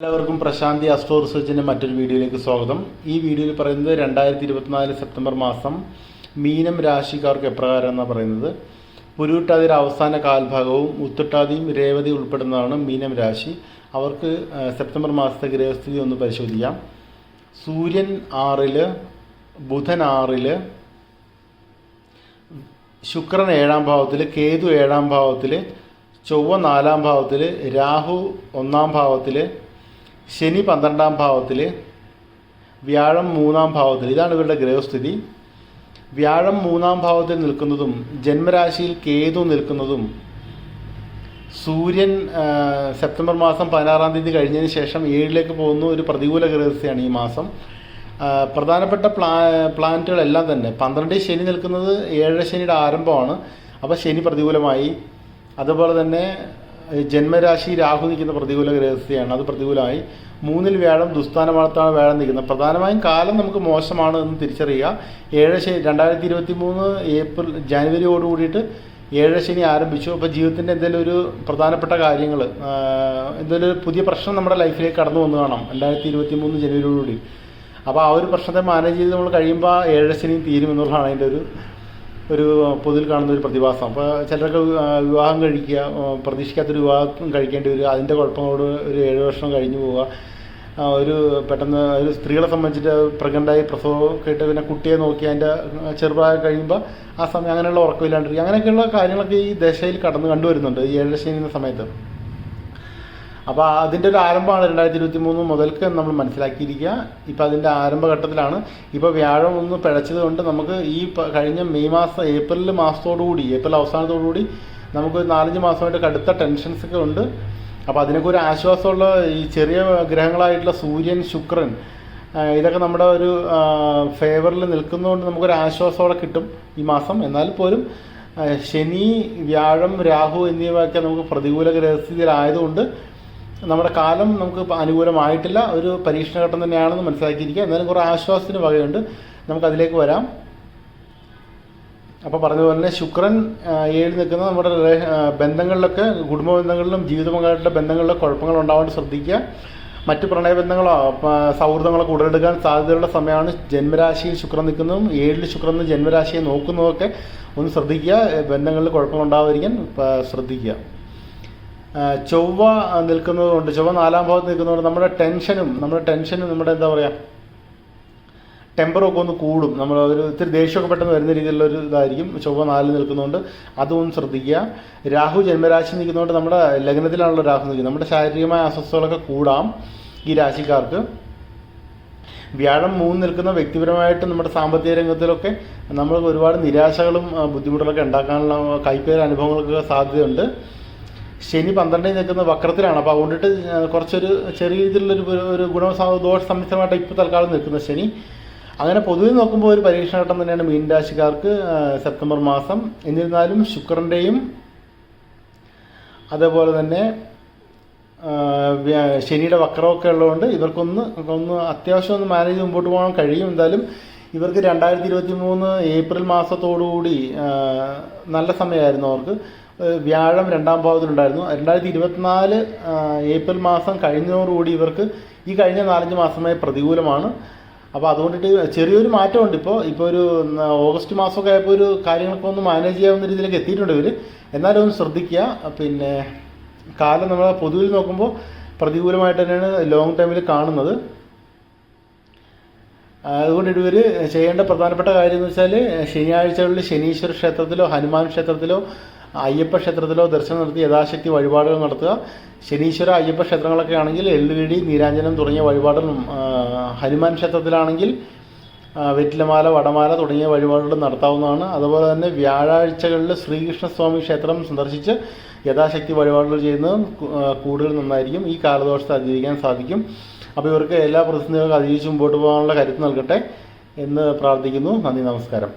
എല്ലാവർക്കും പ്രശാന്തി അസ്ട്രോ റിസർച്ചിൻ്റെ മറ്റൊരു വീഡിയോയിലേക്ക് സ്വാഗതം. ഈ വീഡിയോയിൽ പറയുന്നത് 2024 സെപ്റ്റംബർ മാസം മീനം രാശിക്കാർക്ക് എപ്രകാരം എന്നാണ് പറയുന്നത്. പുരുട്ടാതിയുടെ അവസാന കാൽഭാഗവും ഉത്രട്ടാതിയും രേവതി ഉൾപ്പെടുന്നതാണ് മീനം രാശി. അവർക്ക് സെപ്റ്റംബർ മാസത്തെ ഗ്രഹസ്ഥിതി ഒന്ന് പരിശോധിക്കാം. സൂര്യൻ 6, ബുധൻ 6, ശുക്രൻ 7-ാം ഭാവത്തിൽ, കേതു 7-ാം ഭാവത്തിൽ, ചൊവ്വ 4-ാം ഭാവത്തിൽ, രാഹു 1-ാം ഭാവത്തിൽ, ശനി 12-ാം ഭാവത്തിൽ, വ്യാഴം 3-ാം ഭാവത്തിൽ. ഇതാണ് ഇവരുടെ ഗ്രഹസ്ഥിതി. വ്യാഴം 3-ാം ഭാവത്തിൽ നിൽക്കുന്നതും ജന്മരാശിയിൽ കേതു നിൽക്കുന്നതും സൂര്യൻ സെപ്റ്റംബർ മാസം 16-ാം തീയതി കഴിഞ്ഞതിന് ശേഷം 7-ലേക്ക് പോകുന്ന ഒരു പ്രതികൂല ഗ്രഹസ്ഥയാണ് ഈ മാസം. പ്രധാനപ്പെട്ട പ്ലാനറ്റുകളെല്ലാം തന്നെ 12 ശനി നിൽക്കുന്നത് 7 ശനിയുടെ ആരംഭമാണ്. അപ്പോൾ ശനി പ്രതികൂലമായി. അതുപോലെ തന്നെ ജന്മരാശി രാഹു നിൽക്കുന്ന പ്രതികൂല ഗ്രഹസ്ഥയാണ്, അത് പ്രതികൂലമായി. 3-ൽ വ്യാഴം ദുസ്ഥാനമാർത്താണ് വ്യാഴം നിൽക്കുന്നത്. പ്രധാനമായും കാലം നമുക്ക് മോശമാണ് എന്ന് തിരിച്ചറിയുക. 7 ശനി 2023 ജനുവരിയോട് കൂടിയിട്ട് 7 ശനി ആരംഭിച്ചു. അപ്പോൾ ജീവിതത്തിൻ്റെ എന്തെങ്കിലും ഒരു പ്രധാനപ്പെട്ട കാര്യങ്ങൾ, എന്തെങ്കിലും ഒരു പുതിയ പ്രശ്നം നമ്മുടെ ലൈഫിലേക്ക് കടന്നു വന്നു കാണാം 2023 ജനുവരിയോടുകൂടി. അപ്പോൾ ആ ഒരു പ്രശ്നത്തെ മാനേജ് ചെയ്ത് നമ്മൾ കഴിയുമ്പോൾ 7 ശനി തീരുമെന്നുള്ളതാണ് അതിൻ്റെ ഒരു പൊതുവിൽ കാണുന്ന ഒരു പ്രതിഭാസം. അപ്പോൾ ചിലർക്ക് വിവാഹം കഴിക്കുക, പ്രതീക്ഷിക്കാത്തൊരു വിവാഹം കഴിക്കേണ്ടി വരിക, അതിൻ്റെ കുഴപ്പങ്ങളോട് ഒരു 7 വർഷം കഴിഞ്ഞു പോവുക. പെട്ടെന്ന് ഒരു സ്ത്രീകളെ സംബന്ധിച്ചിട്ട് പ്രഗ്നൻ്റായി പ്രസവമൊക്കെ ഇട്ട് പിന്നെ കുട്ടിയെ നോക്കി അതിൻ്റെ ചെറുപ്രായം കഴിയുമ്പോൾ ആ സമയം അങ്ങനെയുള്ള ഉറക്കമില്ലാണ്ടിരിക്കുക, അങ്ങനെയൊക്കെയുള്ള കാര്യങ്ങളൊക്കെ ഈ ദശയിൽ കണ്ടുവരുന്നുണ്ട് ഈ 7 ശനി സമയത്ത്. അപ്പോൾ അതിൻ്റെ ഒരു ആരംഭമാണ് 2023 മുതൽക്ക് നമ്മൾ മനസ്സിലാക്കിയിരിക്കുക. ഇപ്പോൾ അതിൻ്റെ ആരംഭഘട്ടത്തിലാണ്. ഇപ്പോൾ വ്യാഴം ഒന്ന് പിഴച്ചത് കൊണ്ട് നമുക്ക് ഈ കഴിഞ്ഞ ഏപ്രിൽ മാസത്തോടുകൂടി, ഏപ്രിൽ അവസാനത്തോടുകൂടി നമുക്ക് 4-5 മാസമായിട്ട് കടുത്ത ടെൻഷൻസൊക്കെ ഉണ്ട്. അപ്പോൾ അതിനൊക്കെ ഒരു ആശ്വാസമുള്ള ഈ ചെറിയ ഗ്രഹങ്ങളായിട്ടുള്ള സൂര്യൻ, ശുക്രൻ, ഇതൊക്കെ നമ്മുടെ ഒരു ഫേവറിൽ നിൽക്കുന്നതുകൊണ്ട് നമുക്കൊരു ആശ്വാസത്തോടെ കിട്ടും ഈ മാസം. എന്നാൽ പോലും ശനി, വ്യാഴം, രാഹു എന്നിവയൊക്കെ നമുക്ക് പ്രതികൂല ഗ്രഹസ്ഥിതിയിലായതുകൊണ്ട് നമ്മുടെ കാലം നമുക്ക് അനുകൂലമായിട്ടില്ല, ഒരു പരീക്ഷണഘട്ടം തന്നെയാണെന്ന് മനസ്സിലാക്കിയിരിക്കുക. എന്നാലും കുറേ ആശ്വാസത്തിന് വകയുണ്ട്. നമുക്കതിലേക്ക് വരാം. അപ്പോൾ പറഞ്ഞതുപോലെ തന്നെ ശുക്രൻ 7 നിൽക്കുന്ന നമ്മുടെ ബന്ധങ്ങളിലൊക്കെ, കുടുംബ ബന്ധങ്ങളിലും ജീവിത പങ്കാളിയുടെ ബന്ധങ്ങളിലെ കുഴപ്പങ്ങൾ ഉണ്ടാവാണ്ട് ശ്രദ്ധിക്കുക. മറ്റ് പ്രണയബന്ധങ്ങളോ സൗഹൃദങ്ങളൊക്കെ ഉടലെടുക്കാൻ സാധ്യതയുള്ള സമയമാണ് ജന്മരാശിയിൽ ശുക്രൻ നിൽക്കുന്നതും 7-ൽ ശുക്രൻ ജന്മരാശിയെ നോക്കുന്നതൊക്കെ ഒന്ന് ശ്രദ്ധിക്കുക. ബന്ധങ്ങളിൽ കുഴപ്പങ്ങളുണ്ടാവാതിരിക്കാൻ ശ്രദ്ധിക്കുക. ചൊവ്വ നിൽക്കുന്നതുകൊണ്ട്, ചൊവ്വ 4-ാം ഭാവത്ത് നിൽക്കുന്നതുകൊണ്ട് നമ്മുടെ ടെൻഷനും നമ്മുടെ എന്താ പറയുക, ടെമ്പറൊക്കെ ഒന്ന് കൂടും. നമ്മൾ ഒരു ഇത്തിരി ദേഷ്യമൊക്കെ പെട്ടെന്ന് വരുന്ന രീതിയിലുള്ളൊരു ഇതായിരിക്കും ചൊവ്വ 4 നിൽക്കുന്നതുകൊണ്ട്. അതൊന്ന് ശ്രദ്ധിക്കുക. രാഹു ജന്മരാശി നിൽക്കുന്നതുകൊണ്ട് നമ്മുടെ ലഗ്നത്തിലാണല്ലോ രാഹു നിൽക്കുന്നത്, നമ്മുടെ ശാരീരികമായ അസ്വസ്ഥതകളൊക്കെ കൂടാം ഈ രാശിക്കാർക്ക്. വ്യാഴം 3 നിൽക്കുന്ന വ്യക്തിപരമായിട്ട് നമ്മുടെ സാമ്പത്തിക രംഗത്തിലൊക്കെ നമ്മൾ ഒരുപാട് നിരാശകളും ബുദ്ധിമുട്ടുകളൊക്കെ ഉണ്ടാക്കാനുള്ള കൈപ്പേര അനുഭവങ്ങൾക്ക് സാധ്യതയുണ്ട്. ശനി 12-ൽ നിൽക്കുന്ന വക്രത്തിലാണ്. അപ്പോൾ അതുകൊണ്ടിട്ട് കുറച്ചൊരു ചെറിയ രീതിയിലുള്ളൊരു ദോഷ സമ്മിശ്രമായിട്ട് ഇപ്പോൾ തൽക്കാലം നിൽക്കുന്ന ശനി. അങ്ങനെ പൊതുവെ നോക്കുമ്പോൾ ഒരു പരീക്ഷണഘട്ടം തന്നെയാണ് മീൻ രാശിക്കാർക്ക് സെപ്റ്റംബർ മാസം. എന്നിരുന്നാലും ശുക്രൻ്റെയും അതേപോലെ തന്നെ ശനിയുടെ വക്രമൊക്കെ ഉള്ളതുകൊണ്ട് ഇവർക്കൊന്ന് അത്യാവശ്യം ഒന്ന് മാനേജ് ചെയ്ത് മുമ്പോട്ട് പോകാൻ കഴിയും. എന്തായാലും ഇവർക്ക് 2023 ഏപ്രിൽ മാസത്തോടുകൂടി നല്ല സമയമായിരുന്നു അവർക്ക്. വ്യാഴം 2-ാം ഭാവത്തിലുണ്ടായിരുന്നു. 2024 ഏപ്രിൽ മാസം കഴിഞ്ഞതോടുകൂടി ഇവർക്ക് ഈ കഴിഞ്ഞ 4-5 മാസമായി പ്രതികൂലമാണ്. അപ്പോൾ അതുകൊണ്ടിട്ട് ചെറിയൊരു മാറ്റമുണ്ട്. ഇപ്പോൾ ഒരു ഓഗസ്റ്റ് മാസമൊക്കെ ആയപ്പോൾ ഒരു കാര്യങ്ങളൊക്കെ ഒന്ന് മാനേജ് ചെയ്യാവുന്ന രീതിയിലേക്ക് എത്തിയിട്ടുണ്ട് ഇവർ. എന്നാലും ഒന്ന് ശ്രദ്ധിക്കുക. പിന്നെ കാലം നമ്മൾ പൊതുവിൽ നോക്കുമ്പോൾ പ്രതികൂലമായിട്ട് തന്നെയാണ് ലോങ് ടൈമിൽ കാണുന്നത്. അതുകൊണ്ട് ഇവർ ചെയ്യേണ്ട പ്രധാനപ്പെട്ട കാര്യം എന്ന് വെച്ചാൽ ശനിയാഴ്ചകളിൽ ശനീശ്വര ക്ഷേത്രത്തിലോ ഹനുമാൻ ക്ഷേത്രത്തിലോ അയ്യപ്പ ക്ഷേത്രത്തിലോ ദർശനം നടത്തി യഥാശക്തി വഴിപാടുകൾ നടത്തുക. ശനീശ്വര അയ്യപ്പ ക്ഷേത്രങ്ങളൊക്കെ ആണെങ്കിൽ എള്ളുകിടി, നീരാഞ്ജനം തുടങ്ങിയ വഴിപാടുകളും, ഹനുമാൻ ക്ഷേത്രത്തിലാണെങ്കിൽ വെറ്റിലമാല, വടമാല തുടങ്ങിയ വഴിപാടുകൾ നടത്താവുന്നതാണ്. അതുപോലെ തന്നെ വ്യാഴാഴ്ചകളിൽ ശ്രീകൃഷ്ണസ്വാമി ക്ഷേത്രം സന്ദർശിച്ച് യഥാശക്തി വഴിപാടുകൾ ചെയ്യുന്നത് കൂടുതൽ നന്നായിരിക്കും. ഈ കാലദോഷത്തെ അതിജീവിക്കാൻ സാധിക്കും. അപ്പോൾ ഇവർക്ക് എല്ലാ പ്രതിസന്ധികൾക്കും അതിജീവിച്ച് മുമ്പോട്ട് പോകാനുള്ള കരുത്ത് നൽകട്ടെ എന്ന് പ്രാർത്ഥിക്കുന്നു. നന്ദി, നമസ്കാരം.